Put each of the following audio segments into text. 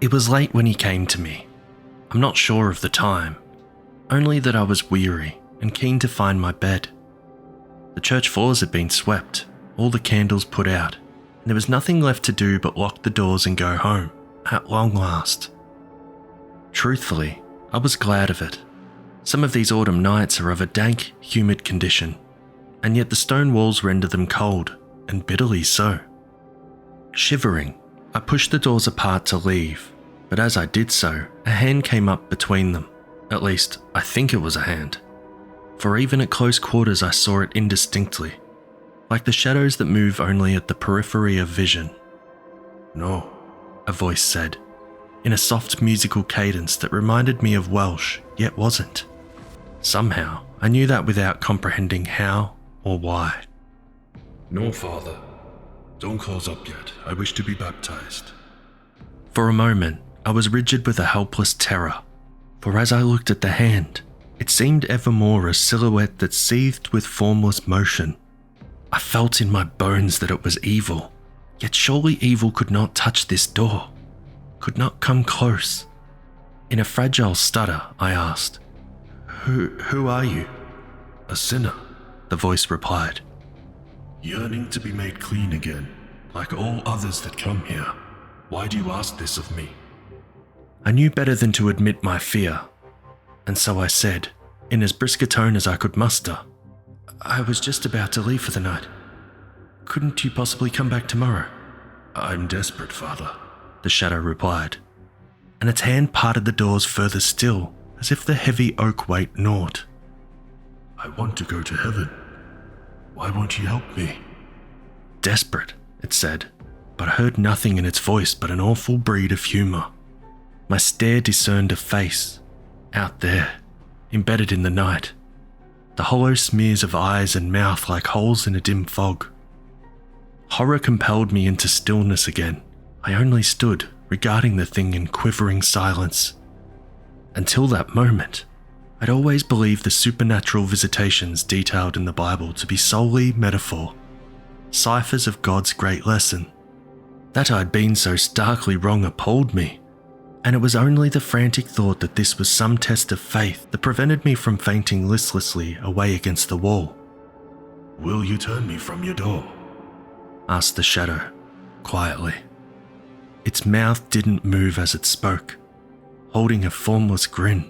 It was late when he came to me. I'm not sure of the time, only that I was weary and keen to find my bed. The church floors had been swept, all the candles put out, and there was nothing left to do but lock the doors and go home, at long last. Truthfully, I was glad of it. Some of these autumn nights are of a dank, humid condition, and yet the stone walls render them cold, and bitterly so. Shivering, I pushed the doors apart to leave, but as I did so, a hand came up between them. At least, I think it was a hand. For even at close quarters I saw it indistinctly, like the shadows that move only at the periphery of vision. "No," a voice said, in a soft musical cadence that reminded me of Welsh, yet wasn't. Somehow, I knew that without comprehending how or why. "No, Father. Don't close up yet. I wish to be baptized." For a moment, I was rigid with a helpless terror, for as I looked at the hand, it seemed evermore a silhouette that seethed with formless motion. I felt in my bones that it was evil, yet surely evil could not touch this door, could not come close. In a fragile stutter, I asked, Who are you?" "A sinner," the voice replied. "yearning to be made clean again, like all others that come here. Why do you ask this of me?" I knew better than to admit my fear, and so I said, in as brisk a tone as I could muster, "I was just about to leave for the night. Couldn't you possibly come back tomorrow?" "I'm desperate, Father," the shadow replied, and its hand parted the doors further still, as if the heavy oak weight gnawed. "I want to go to heaven. Why won't you help me?" Desperate, it said, but I heard nothing in its voice but an awful breed of humour. My stare discerned a face, out there, embedded in the night, the hollow smears of eyes and mouth like holes in a dim fog. Horror compelled me into stillness again. I only stood, regarding the thing in quivering silence. Until that moment, I'd always believed the supernatural visitations detailed in the Bible to be solely metaphor, ciphers of God's great lesson. That I'd been so starkly wrong appalled me, and it was only the frantic thought that this was some test of faith that prevented me from fainting listlessly away against the wall. "Will you turn me from your door?" asked the shadow, quietly. Its mouth didn't move as it spoke, holding a formless grin.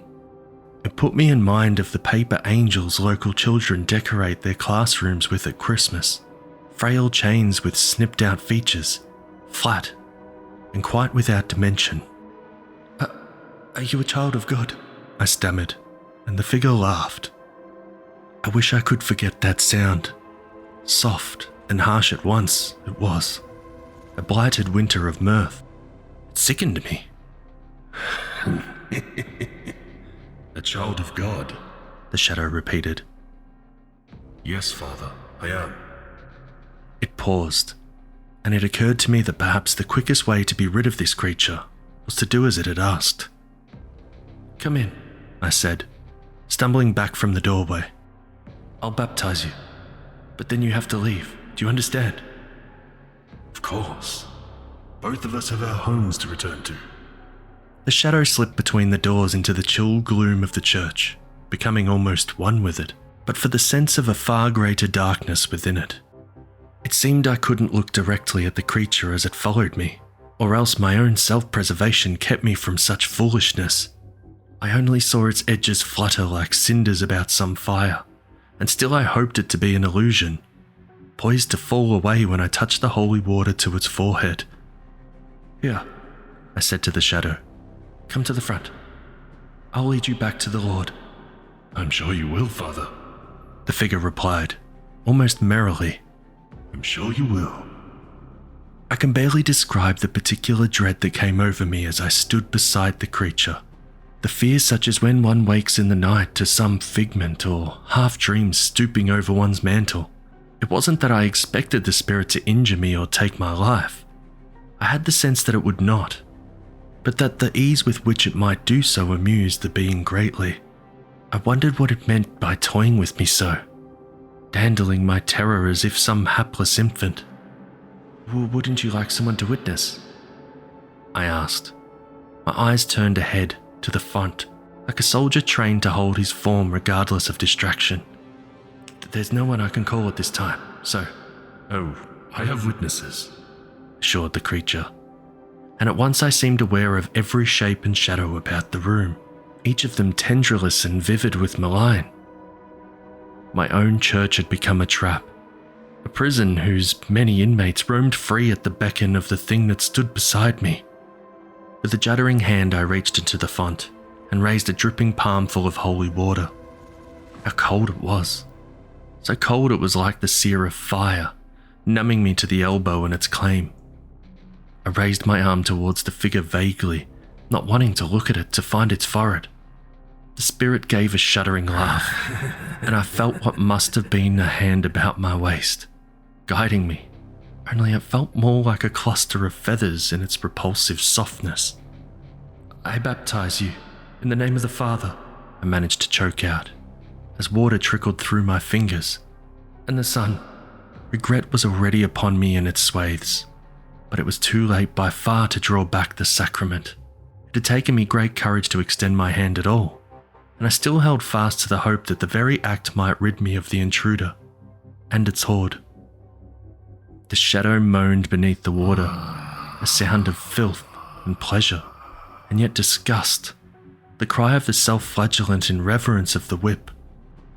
It put me in mind of the paper angels local children decorate their classrooms with at Christmas. Frail chains with snipped out features, flat, and quite without dimension. Are you a child of God?" I stammered, and the figure laughed. I wish I could forget that sound. Soft and harsh at once, it was. A blighted winter of mirth. It sickened me. "A child of God," the shadow repeated. "Yes, Father, I am." It paused, and it occurred to me that perhaps the quickest way to be rid of this creature was to do as it had asked. "Come in," I said, stumbling back from the doorway. "I'll baptize you, but then you have to leave. Do you understand?" "Of course. Both of us have our homes to return to." The shadow slipped between the doors into the chill gloom of the church, becoming almost one with it, but for the sense of a far greater darkness within it. It seemed I couldn't look directly at the creature as it followed me, or else my own self-preservation kept me from such foolishness. I only saw its edges flutter like cinders about some fire, and still I hoped it to be an illusion, poised to fall away when I touched the holy water to its forehead. "Here," I said to the shadow. "Come to the front. I'll lead you back to the Lord." "I'm sure you will, Father," the figure replied, almost merrily. "I'm sure you will." I can barely describe the particular dread that came over me as I stood beside the creature. The fear such as when one wakes in the night to some figment or half-dream stooping over one's mantle. It wasn't that I expected the spirit to injure me or take my life. I had the sense that it would not, but that the ease with which it might do so amused the being greatly. I wondered what it meant by toying with me so, dandling my terror as if some hapless infant. "Wouldn't you like someone to witness?" I asked. My eyes turned ahead to the front, like a soldier trained to hold his form regardless of distraction. There's no one I can call at this time, so... Oh, I have witnesses, assured the creature. And at once I seemed aware of every shape and shadow about the room, each of them tendrilous and vivid with malign. My own church had become a trap, a prison whose many inmates roamed free at the beckon of the thing that stood beside me. With a juddering hand I reached into the font and raised a dripping palm full of holy water. How cold it was. So cold it was like the sear of fire, numbing me to the elbow in its claim. I raised my arm towards the figure vaguely, not wanting to look at it to find its forehead. The spirit gave a shuddering laugh, and I felt what must have been a hand about my waist, guiding me, only it felt more like a cluster of feathers in its repulsive softness. I baptize you, in the name of the Father, I managed to choke out, as water trickled through my fingers, and the Son. Regret was already upon me in its swathes, but it was too late by far to draw back the sacrament. It had taken me great courage to extend my hand at all, and I still held fast to the hope that the very act might rid me of the intruder and its horde. The shadow moaned beneath the water, a sound of filth and pleasure, and yet disgust, the cry of the self-flagellant in reverence of the whip.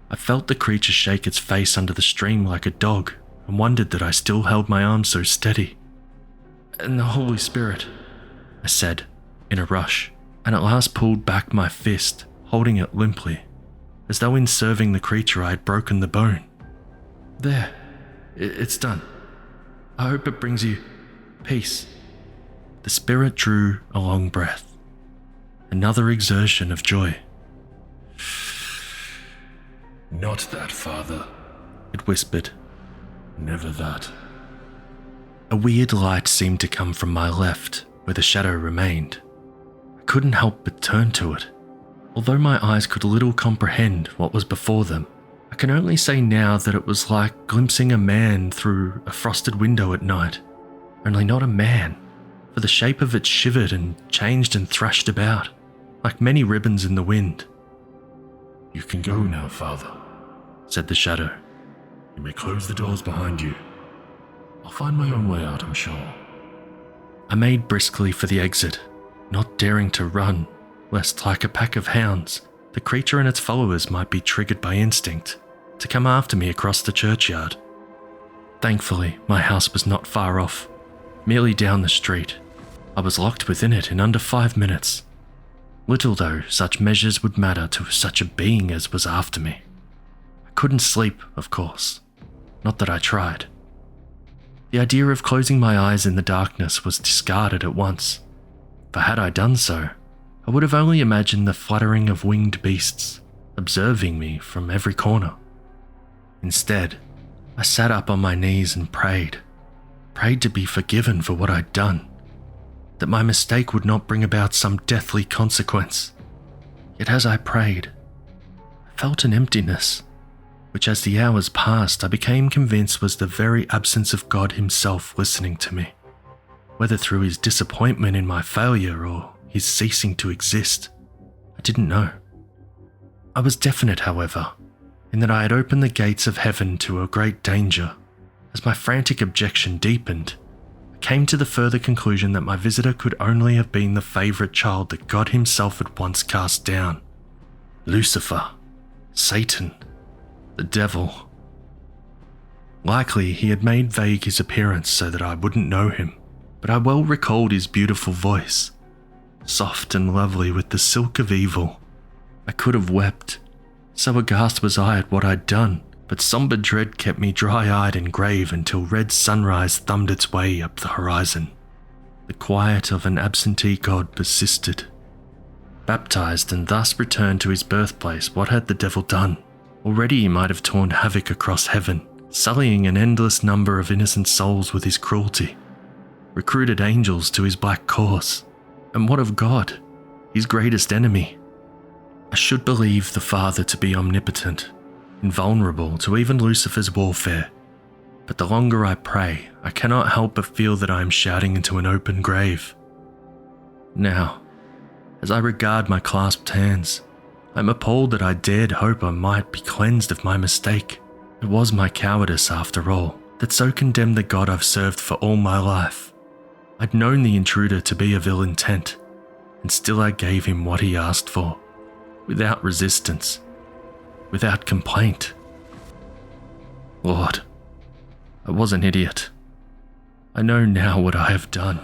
I felt the creature shake its face under the stream like a dog, and wondered that I still held my arm so steady. "And the Holy Spirit," I said, in a rush, and at last pulled back my fist, holding it limply, as though in serving the creature I had broken the bone. "There, it's done. I hope it brings you peace." The spirit drew a long breath, another exertion of joy. "Not that, Father," it whispered. "Never that." A weird light seemed to come from my left, where the shadow remained. I couldn't help but turn to it. Although my eyes could little comprehend what was before them, I can only say now that it was like glimpsing a man through a frosted window at night. Only not a man, for the shape of it shivered and changed and thrashed about, like many ribbons in the wind. "You can go now, Father," said the shadow. "You may close the doors behind you. I'll find my own way out, I'm sure." I made briskly for the exit, not daring to run, lest like a pack of hounds, the creature and its followers might be triggered by instinct to come after me across the churchyard. Thankfully, my house was not far off, merely down the street. I was locked within it in under 5 minutes. Little though such measures would matter to such a being as was after me. I couldn't sleep, of course. Not that I tried. The idea of closing my eyes in the darkness was discarded at once, for had I done so, I would have only imagined the fluttering of winged beasts, observing me from every corner. Instead, I sat up on my knees and prayed to be forgiven for what I'd done, that my mistake would not bring about some deathly consequence. Yet as I prayed, I felt an emptiness, which as the hours passed I became convinced was the very absence of God himself listening to me, whether through his disappointment in my failure or his ceasing to exist, I didn't know. I was definite, however, in that I had opened the gates of heaven to a great danger. As my frantic objection deepened, I came to the further conclusion that my visitor could only have been the favourite child that God himself had once cast down. Lucifer, Satan, the devil. Likely he had made vague his appearance so that I wouldn't know him, but I well recalled his beautiful voice, soft and lovely with the silk of evil. I could have wept, so aghast was I at what I'd done, but sombre dread kept me dry-eyed and grave until red sunrise thumbed its way up the horizon. The quiet of an absentee God persisted. Baptized and thus returned to his birthplace, what had the devil done? Already he might have torn havoc across heaven, sullying an endless number of innocent souls with his cruelty, recruited angels to his black cause. And what of God, his greatest enemy? I should believe the Father to be omnipotent, invulnerable to even Lucifer's warfare, but the longer I pray, I cannot help but feel that I am shouting into an open grave. Now, As I regard my clasped hands, I'm appalled that I dared hope I might be cleansed of my mistake. It was my cowardice, after all, that so condemned the God I've served for all my life. I'd known the intruder to be of ill intent, and still I gave him what he asked for, without resistance, without complaint. Lord, I was an idiot. I know now what I have done.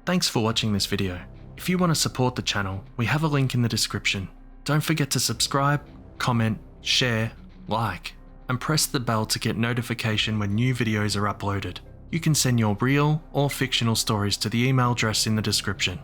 Thanks for watching this video. If you want to support the channel, we have a link in the description. Don't forget to subscribe, comment, share, like, and press the bell to get notification when new videos are uploaded. You can send your real or fictional stories to the email address in the description.